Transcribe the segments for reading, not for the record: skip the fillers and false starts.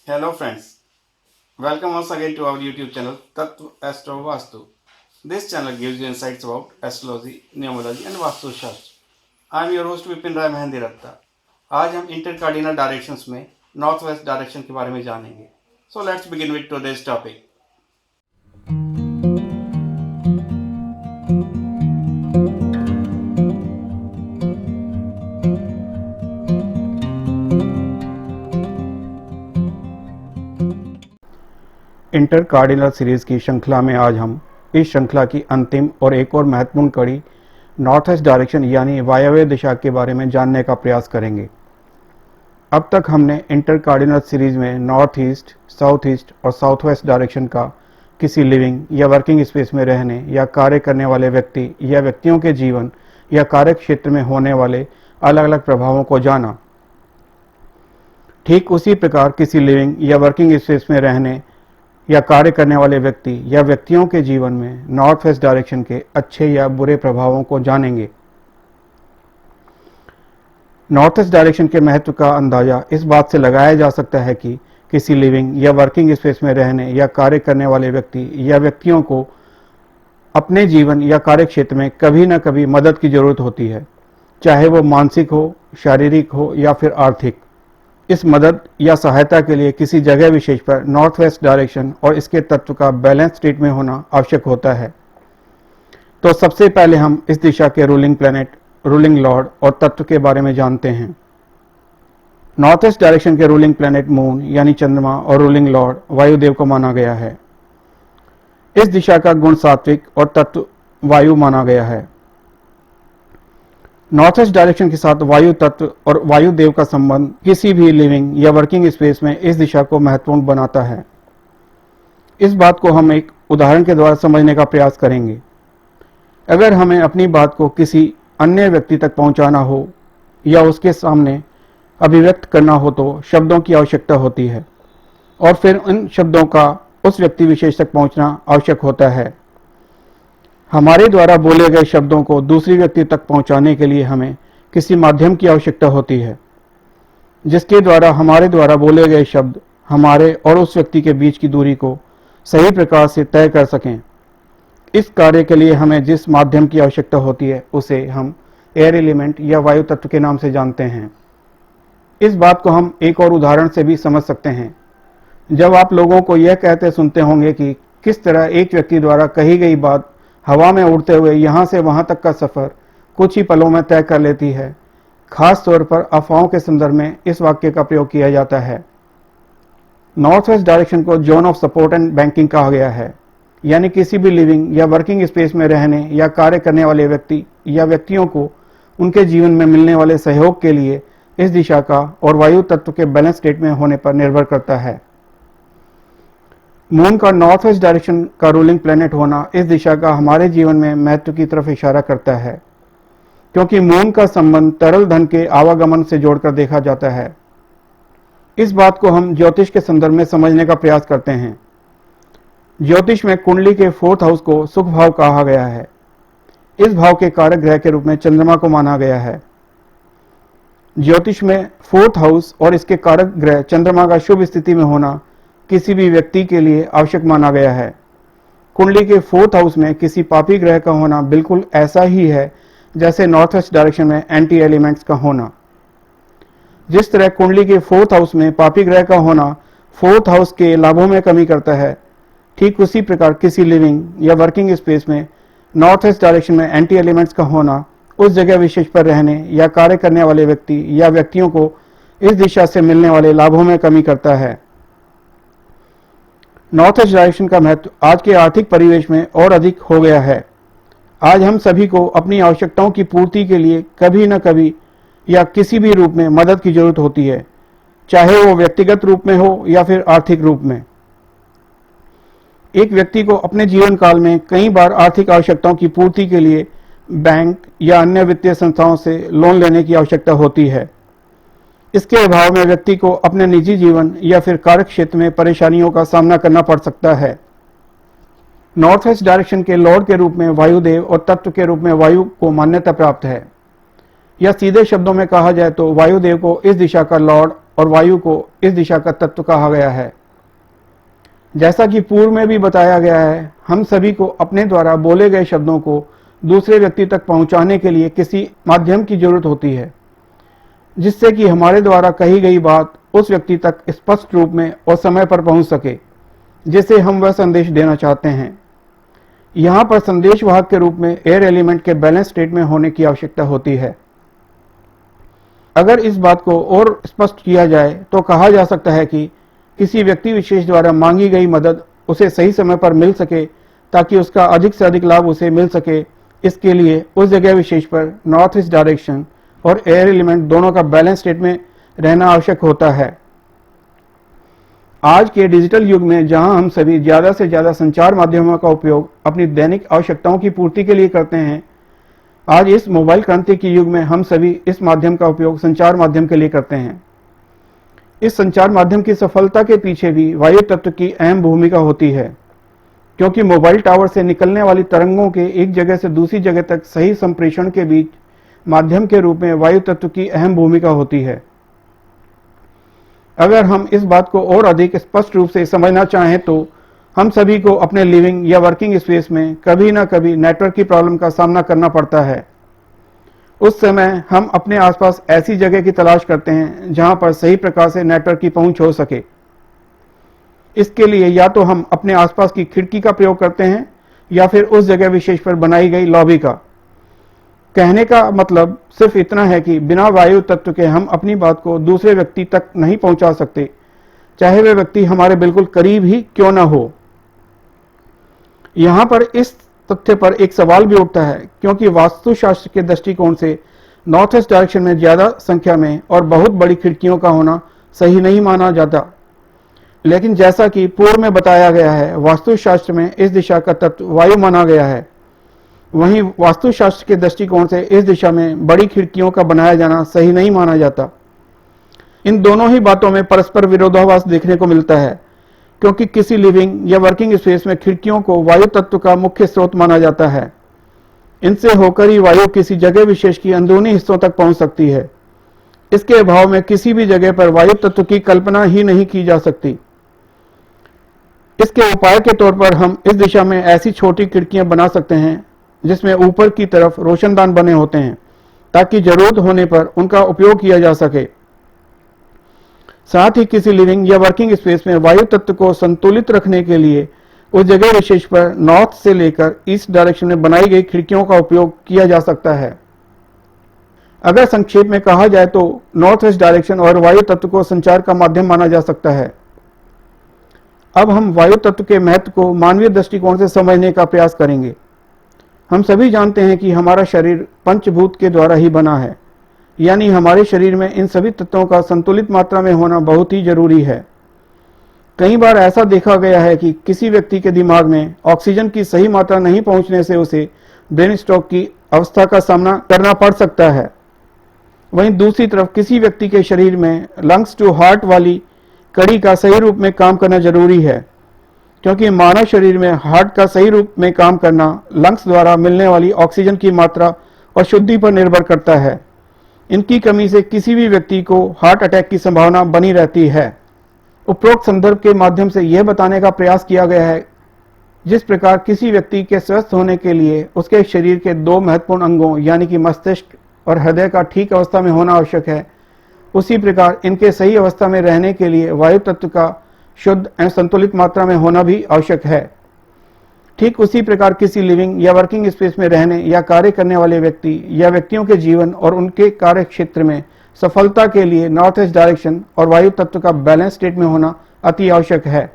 Hello friends, welcome once again to our YouTube channel Tattva Astro Vastu. This channel gives you insights about astrology, numerology and Vastu Shastra. I am your host Vipin Rai Mehendi Ratta. आज हम inter cardinal directions में north west direction के बारे में जानेंगे. So let's begin with today's topic. Inter cardinal series की श्रृंखला में आज हम इस श्रृंखला की अंतिम और एक और महत्वपूर्ण कड़ी नॉर्थ ईस्ट डायरेक्शन यानी वायव्य दिशा के बारे में जानने का प्रयास करेंगे. अब तक हमने इंटर कार्डिनल सीरीज में नॉर्थ ईस्ट, साउथ ईस्ट और साउथ वेस्ट डायरेक्शन का किसी लिविंग या वर्किंग स्पेस में रहने या कार्य करने वाले व्यक्ति या व्यक्तियों के जीवन या कार्य क्षेत्र में होने वाले अलग अलग प्रभावों को जाना. ठीक उसी प्रकार किसी लिविंग या वर्किंग स्पेस में रहने या कार्य करने वाले व्यक्ति या व्यक्तियों के जीवन में नॉर्थ वेस्ट डायरेक्शन के अच्छे या बुरे प्रभावों को जानेंगे. नॉर्थ वेस्ट डायरेक्शन के महत्व का अंदाजा इस बात से लगाया जा सकता है कि किसी लिविंग या वर्किंग स्पेस में रहने या कार्य करने वाले व्यक्ति या व्यक्तियों को अपने जीवन या कार्य क्षेत्र में कभी न कभी मदद की जरूरत होती है, चाहे वो मानसिक हो, शारीरिक हो या फिर आर्थिक. इस मदद या सहायता के लिए किसी जगह विशेष पर नॉर्थ वेस्ट डायरेक्शन और इसके तत्व का बैलेंस स्टेट में होना आवश्यक होता है. तो सबसे पहले हम इस दिशा के रूलिंग प्लैनेट, रूलिंग लॉर्ड और तत्व के बारे में जानते हैं. नॉर्थ वेस्ट डायरेक्शन के रूलिंग प्लैनेट मून यानी चंद्रमा और रूलिंग लॉर्ड वायुदेव को माना गया है. इस दिशा का गुण सात्विक और तत्व वायु माना गया है. नॉर्थ वेस्ट डायरेक्शन के साथ वायु तत्व और वायु देव का संबंध किसी भी लिविंग या वर्किंग स्पेस में इस दिशा को महत्वपूर्ण बनाता है. इस बात को हम एक उदाहरण के द्वारा समझने का प्रयास करेंगे. अगर हमें अपनी बात को किसी अन्य व्यक्ति तक पहुंचाना हो या उसके सामने अभिव्यक्त करना हो तो शब्दों की आवश्यकता होती है और फिर उन शब्दों का उस व्यक्ति विशेष तक पहुंचना आवश्यक होता है. हमारे द्वारा बोले गए शब्दों को दूसरी व्यक्ति तक पहुंचाने के लिए हमें किसी माध्यम की आवश्यकता होती है जिसके द्वारा हमारे द्वारा बोले गए शब्द हमारे और उस व्यक्ति के बीच की दूरी को सही प्रकार से तय कर सकें. इस कार्य के लिए हमें जिस माध्यम की आवश्यकता होती है उसे हम एयर एलिमेंट या वायु तत्व के नाम से जानते हैं. इस बात को हम एक और उदाहरण से भी समझ सकते हैं. जब आप लोगों को यह कहते सुनते होंगे कि किस तरह एक व्यक्ति द्वारा कही गई बात हवा में उड़ते हुए यहाँ से वहाँ तक का सफ़र कुछ ही पलों में तय कर लेती है. खास तौर पर अफवाहों के संदर्भ में इस वाक्य का प्रयोग किया जाता है. नॉर्थ वेस्ट डायरेक्शन को zone of support and banking कहा गया है, यानी किसी भी लिविंग या वर्किंग स्पेस में रहने या कार्य करने वाले व्यक्ति या व्यक्तियों को उनके जीवन में मिलने वाले सहयोग के लिए इस दिशा का और वायु तत्व के बैलेंस स्टेट में होने पर निर्भर करता है. मून का नॉर्थ वेस्ट डायरेक्शन का रूलिंग प्लैनेट होना इस दिशा का हमारे जीवन में महत्व की तरफ इशारा करता है, क्योंकि मून का संबंध तरल धन के आवागमन से जोड़कर देखा जाता है. इस बात को हम ज्योतिष के संदर्भ में समझने का प्रयास करते हैं. ज्योतिष में कुंडली के 4th हाउस को सुख भाव कहा गया है. इस भाव के कारक ग्रह के रूप में चंद्रमा को माना गया है. ज्योतिष में 4th हाउस और इसके कारक ग्रह चंद्रमा का शुभ स्थिति में होना किसी भी व्यक्ति के लिए आवश्यक माना गया है. कुंडली के 4th हाउस में किसी पापी ग्रह का होना बिल्कुल ऐसा ही है जैसे नॉर्थ वेस्ट डायरेक्शन में एंटी एलिमेंट्स का होना. जिस तरह कुंडली के 4th हाउस में पापी ग्रह का होना 4th हाउस के लाभों में कमी करता है, ठीक उसी प्रकार किसी लिविंग या वर्किंग स्पेस में नॉर्थ वेस्ट डायरेक्शन में एंटी एलिमेंट्स का होना उस जगह विशेष पर रहने या कार्य करने वाले व्यक्ति या व्यक्तियों को इस दिशा से मिलने वाले लाभों में कमी करता है. नॉर्थ वेस्ट डायरेक्शन का महत्व आज के आर्थिक परिवेश में और अधिक हो गया है. आज हम सभी को अपनी आवश्यकताओं की पूर्ति के लिए कभी न कभी या किसी भी रूप में मदद की जरूरत होती है, चाहे वो व्यक्तिगत रूप में हो या फिर आर्थिक रूप में. एक व्यक्ति को अपने जीवन काल में कई बार आर्थिक आवश्यकताओं की पूर्ति के लिए बैंक या अन्य वित्तीय संस्थाओं से लोन लेने की आवश्यकता होती है. इसके अभाव में व्यक्ति को अपने निजी जीवन या फिर कार्य क्षेत्र में परेशानियों का सामना करना पड़ सकता है. नॉर्थ वेस्ट डायरेक्शन के लॉर्ड के रूप में वायुदेव और तत्व के रूप में वायु को मान्यता प्राप्त है. या सीधे शब्दों में कहा जाए तो वायुदेव को इस दिशा का लॉर्ड और वायु को इस दिशा का तत्व कहा गया है। जैसा कि पूर्व में भी बताया गया है, हम सभी को अपने द्वारा बोले गए शब्दों को दूसरे व्यक्ति तक पहुंचाने के लिए किसी माध्यम की जरूरत होती है, जिससे कि हमारे द्वारा कही गई बात उस व्यक्ति तक स्पष्ट रूप में और समय पर पहुंच सके जिसे हम वह संदेश देना चाहते हैं। यहाँ पर संदेश वाहक के रूप में एयर एलिमेंट के बैलेंस स्टेट में होने की आवश्यकता होती है। अगर इस बात को और स्पष्ट किया जाए तो कहा जा सकता है कि किसी व्यक्ति विशेष द्वारा मांगी गई मदद उसे सही समय पर मिल सके ताकि उसका अधिक से अधिक लाभ उसे मिल सके। इसके लिए उस जगह विशेष पर नॉर्थ ईस्ट डायरेक्शन और एयर एलिमेंट दोनों का बैलेंस स्टेट में रहना आवश्यक होता है। आज के डिजिटल युग में जहां हम सभी ज्यादा से ज्यादा संचार माध्यमों का उपयोग अपनी दैनिक आवश्यकताओं की पूर्ति के लिए करते हैं, आज इस मोबाइल क्रांति के युग में हम सभी इस माध्यम का उपयोग संचार माध्यम के लिए करते हैं। इस संचार माध्यम की सफलता के पीछे भी वायु तत्व की अहम भूमिका होती है, क्योंकि मोबाइल टावर से निकलने वाली तरंगों के एक जगह से दूसरी जगह तक सही संप्रेषण के बीच माध्यम के रूप में वायु तत्व की अहम भूमिका होती है। अगर हम इस बात को और अधिक स्पष्ट रूप से समझना चाहें तो हम सभी को अपने लिविंग या वर्किंग स्पेस में कभी ना कभी नेटवर्क की प्रॉब्लम का सामना करना पड़ता है। उस समय हम अपने आसपास ऐसी जगह की तलाश करते हैं जहां पर सही प्रकार से नेटवर्क की पहुंच हो सके। इसके लिए या तो हम अपने आसपास की खिड़की का प्रयोग करते हैं या फिर उस जगह विशेष पर बनाई गई लॉबी का। कहने का मतलब सिर्फ इतना है कि बिना वायु तत्व के हम अपनी बात को दूसरे व्यक्ति तक नहीं पहुंचा सकते, चाहे वह व्यक्ति हमारे बिल्कुल करीब ही क्यों ना हो। यहां पर इस तथ्य पर एक सवाल भी उठता है, क्योंकि वास्तुशास्त्र के दृष्टिकोण से नॉर्थ ईस्ट डायरेक्शन में ज्यादा संख्या में और बहुत बड़ी खिड़कियों का होना सही नहीं माना जाता। लेकिन जैसा कि पूर्व में बताया गया है, वास्तुशास्त्र में इस दिशा का तत्व वायु माना गया है। वहीं वास्तुशास्त्र के दृष्टिकोण से इस दिशा में बड़ी खिड़कियों का बनाया जाना सही नहीं माना जाता। इन दोनों ही बातों में परस्पर विरोधाभास देखने को मिलता है, क्योंकि किसी लिविंग या वर्किंग स्पेस में खिड़कियों को वायु तत्व का मुख्य स्रोत माना जाता है। इनसे होकर ही वायु किसी जगह विशेष की अंदरूनी हिस्सों तक पहुंच सकती है। इसके अभाव में किसी भी जगह पर वायु तत्व की कल्पना ही नहीं की जा सकती। इसके उपाय के तौर पर हम इस दिशा में ऐसी छोटी खिड़कियां बना सकते हैं जिसमें ऊपर की तरफ रोशनदान बने होते हैं, ताकि जरूरत होने पर उनका उपयोग किया जा सके। साथ ही किसी लिविंग या वर्किंग स्पेस में वायु तत्व को संतुलित रखने के लिए उस जगह विशेष पर नॉर्थ से लेकर ईस्ट डायरेक्शन में बनाई गई खिड़कियों का उपयोग किया जा सकता है। अगर संक्षेप में कहा जाए तो नॉर्थ ईस्ट डायरेक्शन और वायु तत्व को संचार का माध्यम माना जा सकता है। अब हम वायु तत्व के महत्व को मानवीय दृष्टिकोण से समझने का प्रयास करेंगे। हम सभी जानते हैं कि हमारा शरीर पंचभूत के द्वारा ही बना है, यानी हमारे शरीर में इन सभी तत्वों का संतुलित मात्रा में होना बहुत ही जरूरी है। कई बार ऐसा देखा गया है कि किसी व्यक्ति के दिमाग में ऑक्सीजन की सही मात्रा नहीं पहुंचने से उसे ब्रेन स्ट्रोक की अवस्था का सामना करना पड़ सकता है। वहीं दूसरी तरफ किसी व्यक्ति के शरीर में लंग्स टू हार्ट वाली कड़ी का सही रूप में काम करना जरूरी है, क्योंकि मानव शरीर में हार्ट का सही रूप में काम करना लंग्स द्वारा मिलने वाली ऑक्सीजन की मात्रा और शुद्धि पर निर्भर करता है। इनकी कमी से किसी भी व्यक्ति को हार्ट अटैक की संभावना बनी रहती है। उपरोक्त संदर्भ के माध्यम से यह बताने का प्रयास किया गया है, जिस प्रकार किसी व्यक्ति के स्वस्थ होने के लिए उसके शरीर के दो महत्वपूर्ण अंगों यानी कि मस्तिष्क और हृदय का ठीक अवस्था में होना आवश्यक है, उसी प्रकार इनके सही अवस्था में रहने के लिए वायु तत्व का शुद्ध एवं संतुलित मात्रा में होना भी आवश्यक है। ठीक उसी प्रकार किसी लिविंग या वर्किंग स्पेस में रहने या कार्य करने वाले व्यक्ति या व्यक्तियों के जीवन और उनके कार्य क्षेत्र में सफलता के लिए नॉर्थ ईस्ट डायरेक्शन और वायु तत्व का बैलेंस स्टेट में होना अति आवश्यक है।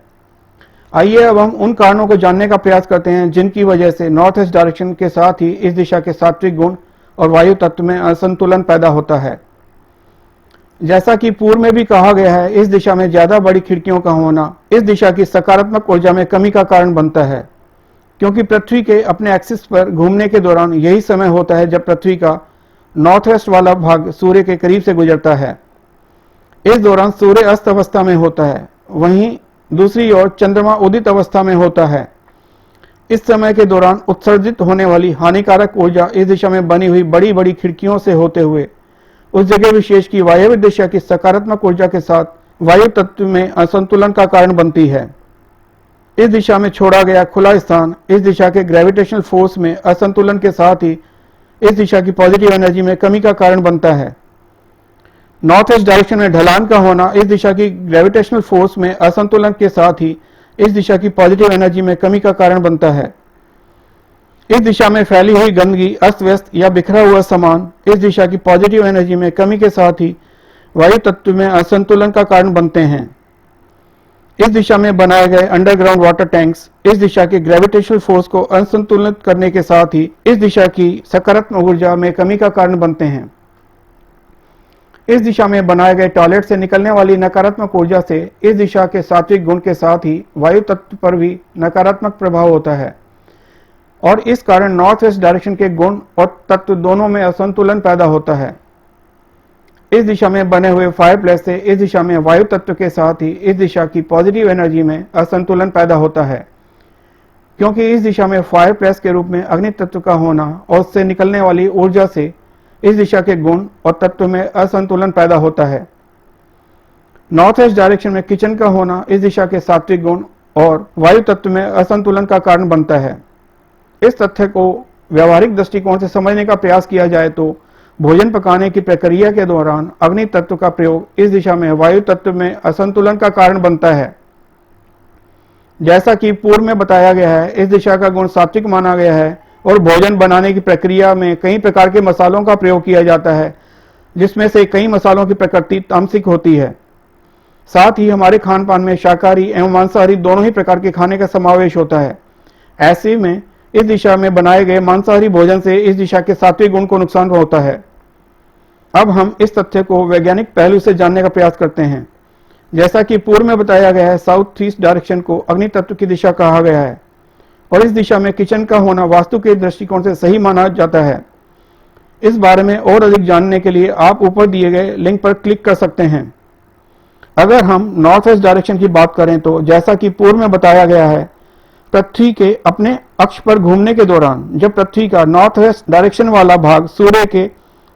आइए अब हम उन कारणों को जानने का प्रयास करते हैं जिनकी वजह से नॉर्थ ईस्ट डायरेक्शन के साथ ही इस दिशा के सात्विक गुण और वायु तत्व में असंतुलन पैदा होता है। जैसा कि पूर्व में भी कहा गया है, इस दिशा में ज्यादा बड़ी खिड़कियों का होना इस दिशा की सकारात्मक ऊर्जा में कमी का कारण बनता है, क्योंकि पृथ्वी के अपने एक्सिस पर घूमने के दौरान यही समय होता है जब पृथ्वी का नॉर्थ वेस्ट वाला भाग सूर्य के करीब से गुजरता है। इस दौरान सूर्य अस्त अवस्था में होता है, वहीं दूसरी ओर चंद्रमा उदित अवस्था में होता है। इस समय के दौरान उत्सर्जित होने वाली हानिकारक ऊर्जा इस दिशा में बनी हुई बड़ी बड़ी खिड़कियों से होते हुए उस जगह विशेष की वायव्य दिशा की सकारात्मक ऊर्जा के साथ वायु तत्व में असंतुलन का कारण बनती है। इस दिशा में छोड़ा गया खुला स्थान इस दिशा के ग्रेविटेशनल फोर्स में असंतुलन के साथ ही इस दिशा की पॉजिटिव एनर्जी में कमी का कारण बनता है। नॉर्थ ईस्ट डायरेक्शन में ढलान का होना इस दिशा की ग्रेविटेशनल फोर्स में असंतुलन के साथ ही इस दिशा की पॉजिटिव एनर्जी में कमी का कारण बनता है। इस दिशा में फैली हुई गंदगी, अस्त व्यस्त या बिखरा हुआ सामान इस दिशा की पॉजिटिव एनर्जी में कमी के साथ ही वायु तत्व में असंतुलन का कारण बनते हैं। इस दिशा में बनाए गए अंडरग्राउंड वाटर टैंक्स इस दिशा के ग्रेविटेशनल फोर्स को असंतुलित करने के साथ ही इस दिशा की सकारात्मक ऊर्जा में कमी का कारण बनते हैं। इस दिशा में बनाए गए टॉयलेट से निकलने वाली नकारात्मक ऊर्जा से इस दिशा के सात्विक गुण के साथ ही वायु तत्व पर भी नकारात्मक प्रभाव होता है और इस कारण नॉर्थ वेस्ट डायरेक्शन के गुण और तत्व दोनों में असंतुलन पैदा होता है। इस दिशा में बने हुए फायरप्लेस से इस दिशा में वायु तत्व के साथ ही इस दिशा की पॉजिटिव एनर्जी में असंतुलन पैदा होता है, क्योंकि इस दिशा में फायरप्लेस के रूप में अग्नि तत्व का होना और उससे निकलने वाली ऊर्जा से इस दिशा के गुण और तत्व में असंतुलन पैदा होता है। नॉर्थ ईस्ट डायरेक्शन में किचन का होना इस दिशा के सात्विक गुण और वायु तत्व में असंतुलन का कारण बनता है। इस तथ्य को व्यवहारिक दृष्टिकोण से समझने का प्रयास किया जाए तो भोजन पकाने की प्रक्रिया के दौरान अग्नि तत्व का प्रयोग इस दिशा में वायु तत्व में असंतुलन का कारण बनता है। जैसा कि पूर्व में बताया गया है, इस दिशा का गुण सात्विक माना गया है और भोजन बनाने की प्रक्रिया में कई प्रकार के मसालों का प्रयोग किया जाता है, जिसमें से कई मसालों की प्रकृति तामसिक होती है। साथ ही हमारे खान पान में शाकाहारी एवं मांसाहारी दोनों ही प्रकार के खाने का समावेश होता है। ऐसे में इस दिशा में बनाए गए मांसाहारी भोजन से इस दिशा के सात्विक गुण को नुकसान होता है। अब हम इस तथ्य को वैज्ञानिक पहलू से जानने का प्रयास करते हैं। जैसा कि पूर्व में बताया गया है, साउथ ईस्ट डायरेक्शन को अग्नि तत्व की दिशा कहा गया है और इस दिशा में किचन का होना वास्तु के दृष्टिकोण से सही माना जाता है। इस बारे में और अधिक जानने के लिए आप ऊपर दिए गए लिंक पर क्लिक कर सकते हैं। अगर हम नॉर्थ ईस्ट डायरेक्शन की बात करें तो जैसा कि पूर्व में बताया गया है, पृथ्वी के अपने अक्ष पर घूमने के दौरान जब पृथ्वी का नॉर्थ वेस्ट डायरेक्शन वाला भाग सूर्य के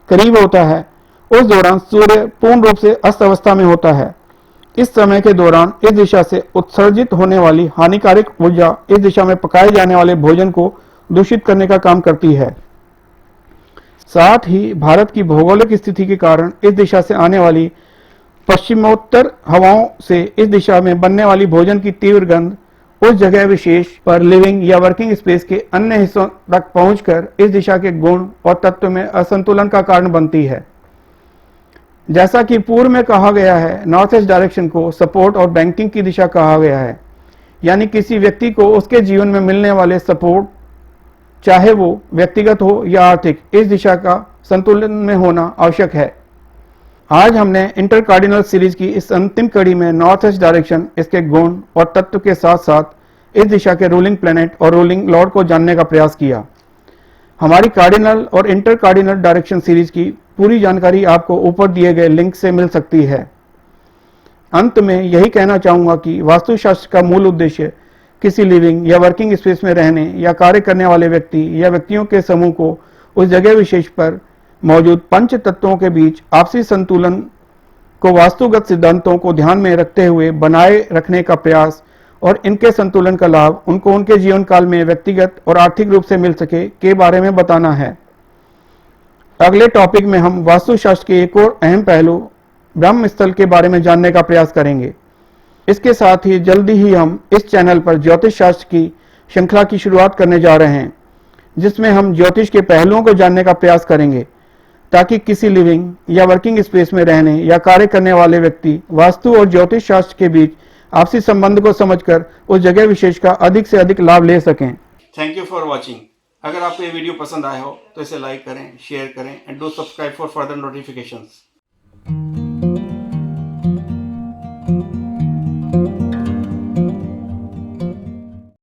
करीब होता है, उस दौरान सूर्य पूर्ण रूप से अस्त अवस्था में होता है। इस समय के दौरान इस दिशा से उत्सर्जित होने वाली हानिकारक ऊर्जा इस दिशा में पकाए जाने वाले भोजन को दूषित करने का काम करती है। साथ ही भारत की भौगोलिक स्थिति के कारण इस दिशा से आने वाली पश्चिमोत्तर हवाओं से इस दिशा में बनने वाली भोजन की तीव्र गंध उस जगह विशेष पर लिविंग या वर्किंग स्पेस के अन्य हिस्सों तक पहुंचकर इस दिशा के गुण और तत्व में असंतुलन का कारण बनती है। जैसा कि पूर्व में कहा गया है, नॉर्थ ईस्ट डायरेक्शन को सपोर्ट और बैंकिंग की दिशा कहा गया है, यानी किसी व्यक्ति को उसके जीवन में मिलने वाले सपोर्ट, चाहे वो व्यक्तिगत हो या आर्थिक, इस दिशा का संतुलन में होना आवश्यक है। आज हमने इंटरकार्डिनल सीरीज की इस अंतिम कड़ी में नॉर्थ ईस्ट डायरेक्शन, इसके गुण और तत्व के साथ साथ इस दिशा के रूलिंग प्लैनेट और रूलिंग लॉर्ड को जानने का प्रयास किया। हमारी कार्डिनल और इंटरकार्डिनल डायरेक्शन सीरीज की पूरी जानकारी आपको ऊपर दिए गए लिंक से मिल सकती है। अंत में यही कहना चाहूंगा कि वास्तुशास्त्र का मूल उद्देश्य किसी लिविंग या वर्किंग स्पेस में रहने या कार्य करने वाले व्यक्ति या व्यक्तियों के समूह को उस जगह विशेष पर मौजूद पंच तत्वों के बीच आपसी संतुलन को वास्तुगत सिद्धांतों को ध्यान में रखते हुए बनाए रखने का प्रयास और इनके संतुलन का लाभ उनको उनके जीवन काल में व्यक्तिगत और आर्थिक रूप से मिल सके के बारे में बताना है। अगले टॉपिक में हम वास्तुशास्त्र के एक और अहम पहलू ब्रह्म स्थल के बारे में जानने का प्रयास करेंगे। इसके साथ ही जल्दी ही हम इस चैनल पर ज्योतिष शास्त्र की श्रृंखला की शुरुआत करने जा रहे हैं, जिसमें हम ज्योतिष के पहलुओं को जानने का प्रयास करेंगे ताकि किसी लिविंग या वर्किंग स्पेस में रहने या कार्य करने वाले व्यक्ति वास्तु और ज्योतिष शास्त्र के बीच आपसी संबंध को समझकर उस जगह विशेष का अधिक से अधिक लाभ ले सकें। Thank you for watching. अगर आपको ये वीडियो पसंद आया हो तो इसे लाइक करें, शेयर करें and do subscribe for further notifications.